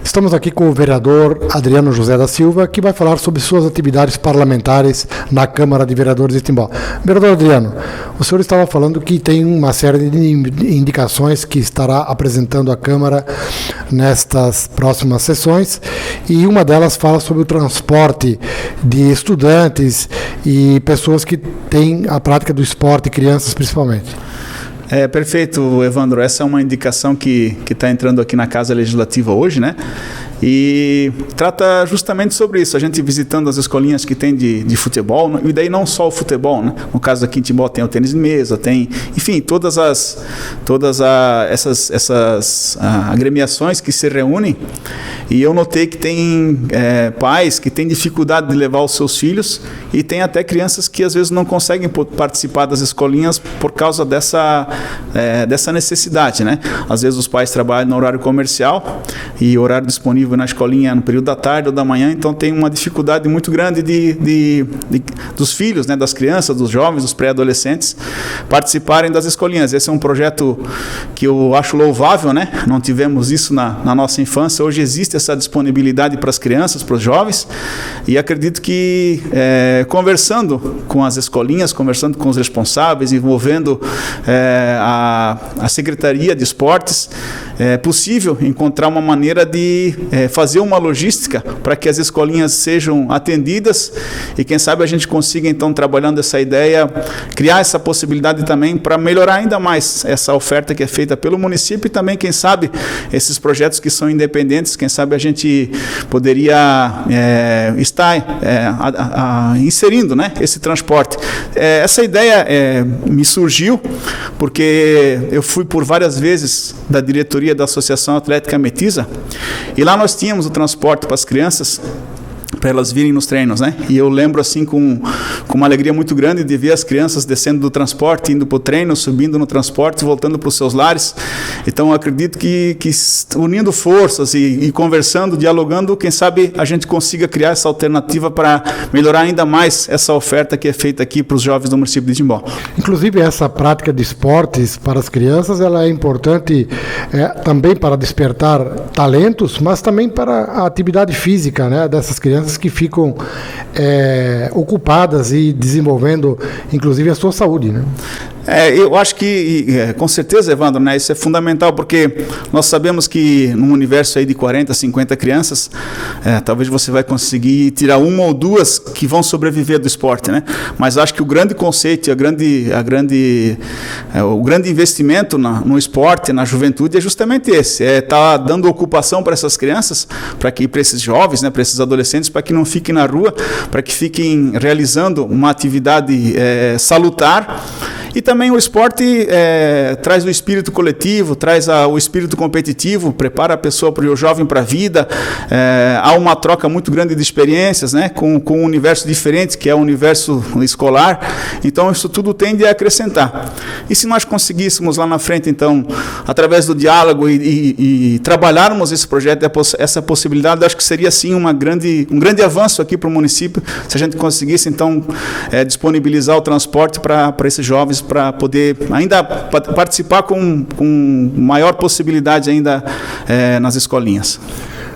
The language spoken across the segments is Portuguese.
Estamos aqui com o vereador Adriano José da Silva, que vai falar sobre suas atividades parlamentares na Câmara de Vereadores de Timbó. Vereador Adriano, o senhor estava falando que tem uma série de indicações que estará apresentando à Câmara nestas próximas sessões, e uma delas fala sobre o transporte de estudantes e pessoas que têm a prática do esporte, crianças principalmente. Perfeito, Evandro. Essa é uma indicação que está entrando aqui na Casa Legislativa hoje, né? E trata justamente sobre isso, a gente visitando as escolinhas que tem de futebol, e daí não só o futebol, né? No caso aqui em Timbó tem o tênis de mesa, tem, enfim, todas essas agremiações que se reúnem, e eu notei que tem pais que têm dificuldade de levar os seus filhos, e tem até crianças que às vezes não conseguem participar das escolinhas por causa dessa necessidade, né? Às vezes os pais trabalham no horário comercial e o horário disponível na escolinha no período da tarde ou da manhã, então tem uma dificuldade muito grande dos filhos, né, das crianças, dos jovens, dos pré-adolescentes participarem das escolinhas. Esse é um projeto que eu acho louvável, né? Não tivemos isso na nossa infância, hoje existe essa disponibilidade para as crianças, para os jovens, e acredito que conversando com as escolinhas, conversando com os responsáveis, envolvendo a Secretaria de Esportes, é possível encontrar uma maneira de fazer uma logística para que as escolinhas sejam atendidas, e quem sabe a gente consiga, então, trabalhando essa ideia, criar essa possibilidade também para melhorar ainda mais essa oferta que é feita pelo município, e também, quem sabe, esses projetos que são independentes, quem sabe a gente poderia estar inserindo, né, esse transporte. Essa ideia me surgiu porque eu fui por várias vezes da diretoria da Associação Atlética Metiza, e lá nós tínhamos o transporte para as crianças, para elas virem nos treinos, né? E eu lembro assim com uma alegria muito grande de ver as crianças descendo do transporte, indo para o treino, subindo no transporte, voltando para os seus lares. Então eu acredito que unindo forças e conversando, dialogando, quem sabe a gente consiga criar essa alternativa para melhorar ainda mais essa oferta que é feita aqui para os jovens do município de Timbó. Inclusive, essa prática de esportes para as crianças, ela é importante também para despertar talentos, mas também para a atividade física, né, dessas crianças que ficam ocupadas e desenvolvendo, inclusive, a sua saúde, né? Eu acho que, com certeza, Evandro, né, isso é fundamental, porque nós sabemos que num universo aí de 40, 50 crianças, talvez você vai conseguir tirar uma ou duas que vão sobreviver do esporte, né? Mas acho que o grande conceito, o grande investimento no esporte, na juventude, é justamente esse, estar dando ocupação para essas crianças, para esses jovens, né, para esses adolescentes, para que não fiquem na rua, para que fiquem realizando uma atividade salutar. E também o esporte traz o espírito coletivo, traz o espírito competitivo, prepara a pessoa, o jovem, para a vida. Há uma troca muito grande de experiências, né, com um universo diferente, que é o universo escolar. Então, isso tudo tende a acrescentar. E se nós conseguíssemos lá na frente, então, através do diálogo e trabalharmos esse projeto, essa possibilidade, acho que seria, sim, um grande avanço aqui para o município, se a gente conseguisse, então, disponibilizar o transporte para esses jovens, para poder ainda participar com maior possibilidade ainda nas escolinhas.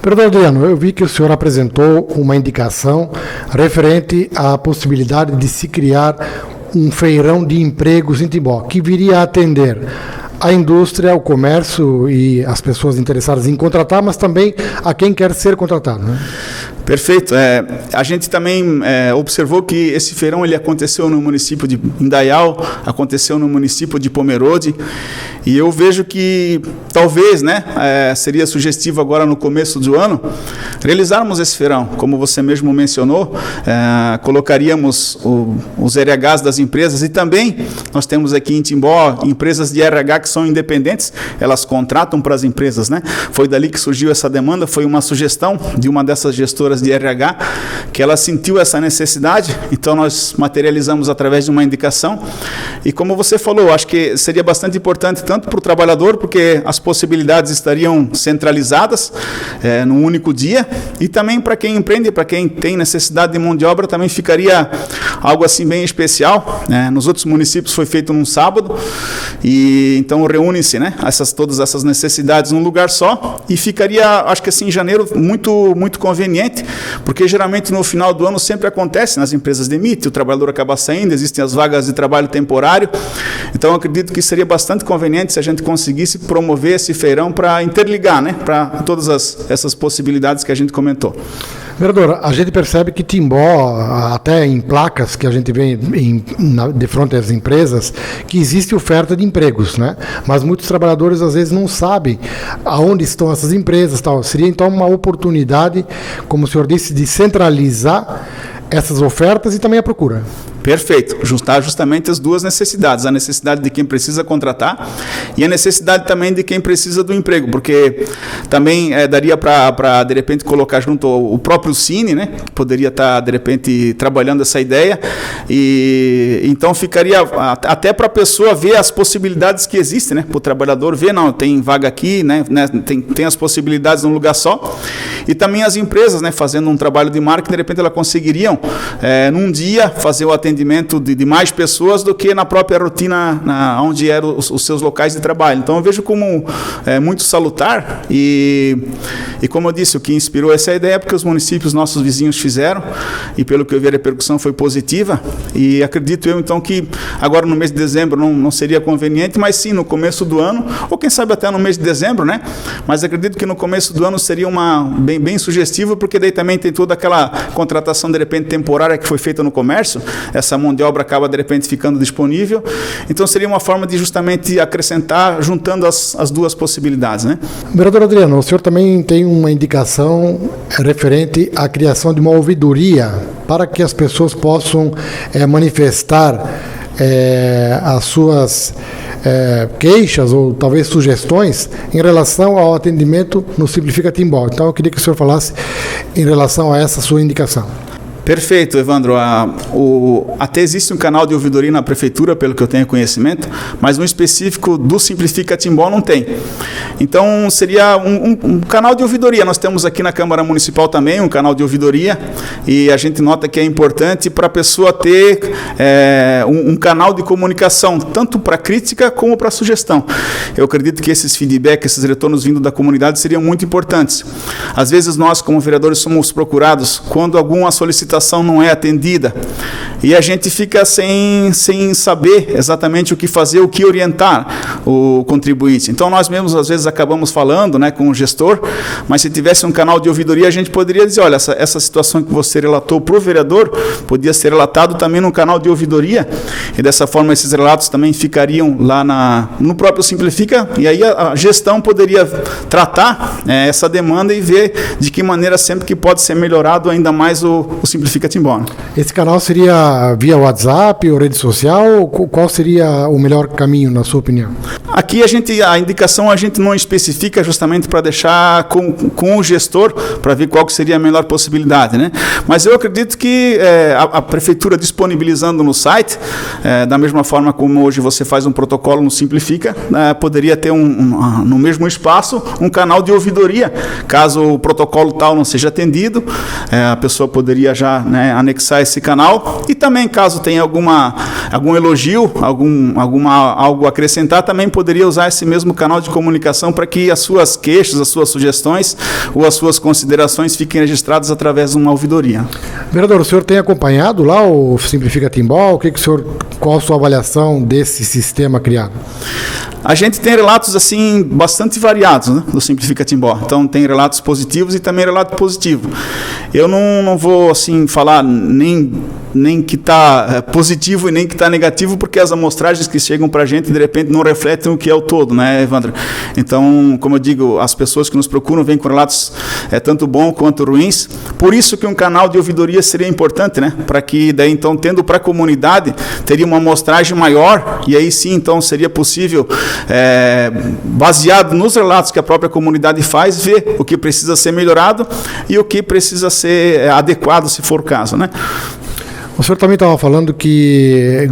Vereador Adriano, eu vi que o senhor apresentou uma indicação referente à possibilidade de se criar um feirão de empregos em Timbó, que viria a atender a indústria, o comércio e as pessoas interessadas em contratar, mas também a quem quer ser contratado, né? Perfeito. A gente também observou que esse feirão ele aconteceu no município de Indaial, aconteceu no município de Pomerode, e eu vejo que talvez, né, seria sugestivo agora no começo do ano realizarmos esse feirão. Como você mesmo mencionou, colocaríamos os RHs das empresas, e também nós temos aqui em Timbó empresas de RH que são independentes, elas contratam para as empresas, né? Foi dali que surgiu essa demanda, foi uma sugestão de uma dessas gestoras supervisoras de RH, que ela sentiu essa necessidade, então nós materializamos através de uma indicação. E como você falou, acho que seria bastante importante tanto para o trabalhador, porque as possibilidades estariam centralizadas num único dia, e também para quem empreende, para quem tem necessidade de mão de obra, também ficaria algo assim bem especial. Nos outros municípios foi feito num sábado, e então reúnem-se, né, todas essas necessidades num lugar só, e ficaria, acho que assim, em janeiro, muito, muito conveniente, porque geralmente no final do ano sempre acontece, nas empresas demitem, o trabalhador acaba saindo, existem as vagas de trabalho temporário, então eu acredito que seria bastante conveniente se a gente conseguisse promover esse feirão para interligar, né, para todas essas possibilidades que a gente comentou. Vereador, a gente percebe que Timbó, até em placas que a gente vê de frente às empresas, que existe oferta de empregos, né? Mas muitos trabalhadores às vezes não sabem aonde estão essas empresas, tal. Seria então uma oportunidade, como o senhor disse, de centralizar essas ofertas e também a procura. Perfeito, juntar justamente as duas necessidades, a necessidade de quem precisa contratar e a necessidade também de quem precisa do emprego, porque também daria para, de repente, colocar junto o próprio Cine, né, que poderia estar, de repente, trabalhando essa ideia, e então ficaria até para a pessoa ver as possibilidades que existem, né, para o trabalhador ver, não, tem vaga aqui, né, tem as possibilidades num lugar só, e também as empresas, né, fazendo um trabalho de marketing, de repente elas conseguiriam, num dia, fazer o atendimento de mais pessoas do que na própria rotina onde eram os seus locais de trabalho. Então eu vejo como muito salutar, e como eu disse, o que inspirou essa ideia é porque os municípios, nossos vizinhos, fizeram, e pelo que eu vi a repercussão foi positiva, e acredito eu então que agora no mês de dezembro não seria conveniente, mas sim no começo do ano, ou quem sabe até no mês de dezembro, né? Mas acredito que no começo do ano seria bem sugestivo, porque daí também tem toda aquela contratação de repente temporária que foi feita no comércio, essa mão de obra acaba de repente ficando disponível, então seria uma forma de justamente acrescentar, juntando as duas possibilidades, né? Vereador Adriano, o senhor também tem uma indicação referente à criação de uma ouvidoria para que as pessoas possam manifestar as suas queixas ou talvez sugestões em relação ao atendimento no Simplifica Timbó. Então eu queria que o senhor falasse em relação a essa sua indicação. Perfeito, Evandro. Até existe um canal de ouvidoria na prefeitura, pelo que eu tenho conhecimento, mas no específico do Simplifica Timbó não tem. Então, seria um canal de ouvidoria. Nós temos aqui na Câmara Municipal também um canal de ouvidoria, e a gente nota que é importante para a pessoa ter um canal de comunicação, tanto para crítica como para sugestão. Eu acredito que esses feedbacks, esses retornos vindo da comunidade seriam muito importantes. Às vezes nós, como vereadores, somos procurados quando alguma solicitação não é atendida, e a gente fica sem saber exatamente o que fazer, o que orientar o contribuinte. Então nós mesmos às vezes acabamos falando, né, com o gestor, mas se tivesse um canal de ouvidoria, a gente poderia dizer, olha, essa situação que você relatou para o vereador, podia ser relatado também no canal de ouvidoria, e dessa forma esses relatos também ficariam lá no próprio Simplifica, e aí a gestão poderia tratar essa demanda e ver de que maneira sempre que pode ser melhorado ainda mais o Simplifica Timbó. Esse canal seria via WhatsApp ou rede social? Qual seria o melhor caminho, na sua opinião? Aqui a indicação a gente não especifica, justamente para deixar com o gestor, para ver qual que seria a melhor possibilidade, né? Mas eu acredito que a prefeitura disponibilizando no site, da mesma forma como hoje você faz um protocolo no Simplifica, poderia ter no mesmo espaço um canal de ouvidoria. Caso o protocolo tal não seja atendido, a pessoa poderia já, né, anexar esse canal, e também caso tenha algum elogio, algo a acrescentar, também poderia usar esse mesmo canal de comunicação para que as suas queixas, as suas sugestões ou as suas considerações fiquem registradas através de uma ouvidoria. Vereador, o senhor tem acompanhado lá o Simplifica Timbó? Qual a sua avaliação desse sistema criado? A gente tem relatos assim bastante variados, né, do Simplifica Timbó. Então tem relatos positivos e também relato positivo. Eu não vou assim falar nem está positivo e nem que está negativo, porque as amostragens que chegam para a gente, de repente, não refletem o que é o todo, né, Evandro? Então, como eu digo, as pessoas que nos procuram vêm com relatos tanto bons quanto ruins. Por isso que um canal de ouvidoria seria importante, né? Para que, daí, então, tendo para a comunidade, teria uma amostragem maior, e aí sim, então, seria possível, baseado nos relatos que a própria comunidade faz, ver o que precisa ser melhorado e o que precisa ser adequado, se for o caso, né? O senhor também estava falando que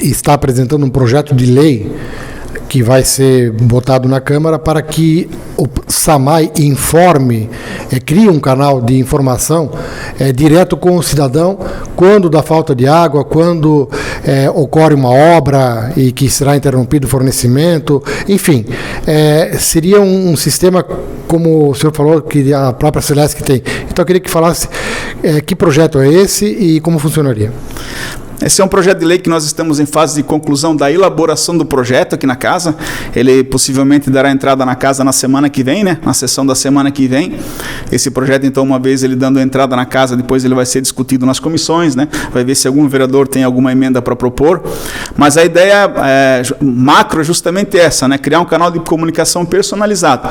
está apresentando um projeto de lei que vai ser botado na Câmara para que o SAMAI informe, crie um canal de informação direto com o cidadão quando dá falta de água, quando ocorre uma obra e que será interrompido o fornecimento, enfim, seria um sistema, como o senhor falou, que a própria Celesc tem. Então eu queria que falasse que projeto é esse e como funcionaria. Esse é um projeto de lei que nós estamos em fase de conclusão da elaboração do projeto aqui na casa. Ele possivelmente dará entrada na casa na semana que vem, né? Na sessão da semana que vem. Esse projeto, então, uma vez ele dando entrada na casa, depois ele vai ser discutido nas comissões, né? Vai ver se algum vereador tem alguma emenda para propor. Mas a ideia macro é justamente essa, né? Criar um canal de comunicação personalizado.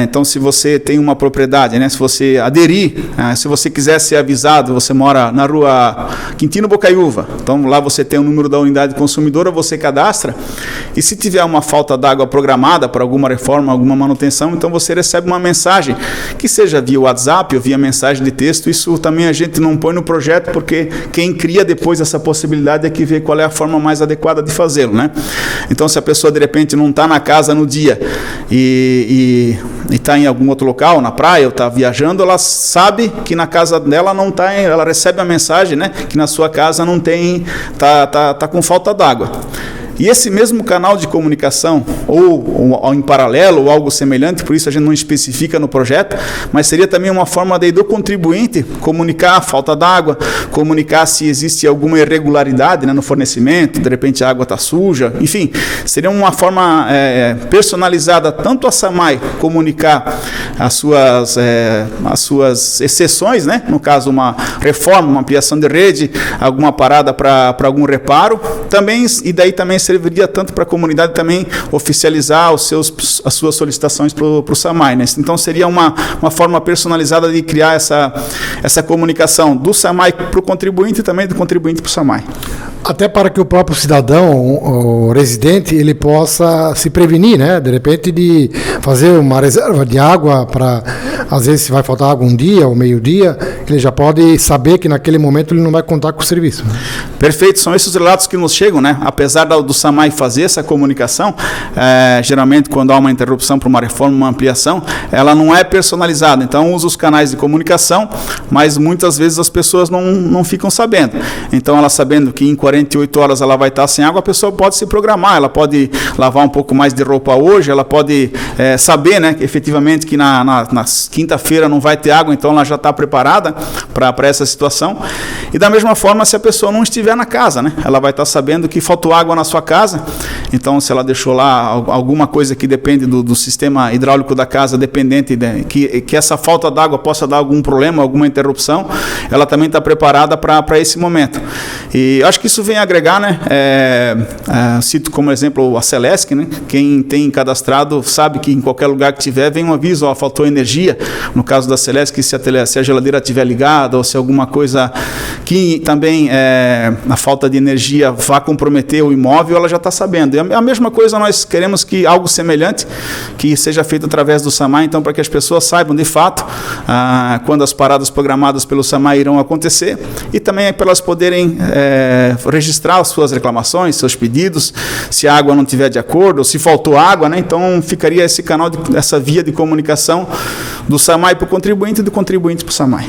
Então, se você tem uma propriedade, né? Se você aderir, se você quiser ser avisado, você mora na rua Quintino Bocaiúva, então lá você tem o número da unidade consumidora, você cadastra, e se tiver uma falta d'água programada para alguma reforma, alguma manutenção, então você recebe uma mensagem, que seja via WhatsApp ou via mensagem de texto. Isso também a gente não põe no projeto, porque quem cria depois essa possibilidade é que vê qual é a forma mais adequada de fazê-lo, né? Então, se a pessoa de repente não está na casa no dia e está em algum outro local, na praia, ou está viajando, ela sabe que na casa dela não está, ela recebe a mensagem, né, que na sua casa não tem, tá com falta d'água. E esse mesmo canal de comunicação, ou em paralelo, ou algo semelhante, por isso a gente não especifica no projeto, mas seria também uma forma do contribuinte comunicar a falta d'água, comunicar se existe alguma irregularidade, né, no fornecimento, de repente a água está suja, enfim, seria uma forma personalizada, tanto a SAMAI comunicar as suas exceções, né, no caso uma reforma, uma ampliação de rede, alguma parada para algum reparo, também, e daí também serviria tanto para a comunidade também oficializar as suas solicitações para o SAMAI, né? Então seria uma forma personalizada de criar essa comunicação do SAMAI para o contribuinte e também do contribuinte para o SAMAI. Até para que o próprio cidadão, o residente, ele possa se prevenir, né? De repente, de fazer uma reserva de água para, às vezes, se vai faltar água um dia ou meio-dia, ele já pode saber que naquele momento ele não vai contar com o serviço. Perfeito, são esses relatos que nos chegam, né? Apesar do SAMAI fazer essa comunicação, geralmente quando há uma interrupção para uma reforma, uma ampliação, ela não é personalizada, então usa os canais de comunicação, mas muitas vezes as pessoas não ficam sabendo. Então ela sabendo que em 48 horas ela vai estar sem água, a pessoa pode se programar, ela pode lavar um pouco mais de roupa hoje, ela pode saber, né, que efetivamente que na quinta-feira não vai ter água, então ela já está preparada para essa situação. E da mesma forma, se a pessoa não estiver na casa, né, ela vai estar sabendo que faltou água na sua casa, então se ela deixou lá alguma coisa que depende do sistema hidráulico da casa, dependente que essa falta d'água possa dar algum problema, alguma interrupção, ela também está preparada para esse momento. E acho que isso vem agregar, né? Cito como exemplo a Celesc, né? Quem tem cadastrado sabe que em qualquer lugar que tiver vem um aviso, ó, faltou energia. No caso da Celesc, se a geladeira estiver ligada ou se alguma coisa que também a falta de energia vá comprometer o imóvel, ela já está sabendo. E a mesma coisa nós queremos que algo semelhante que seja feito através do SAMAI, então para que as pessoas saibam de fato quando as paradas programadas pelo SAMAI irão acontecer e também para elas poderem registrar as suas reclamações, seus pedidos, se a água não estiver de acordo, ou se faltou água, né? Então ficaria esse canal, essa via de comunicação do SAMAI para o contribuinte e do contribuinte para o SAMAI.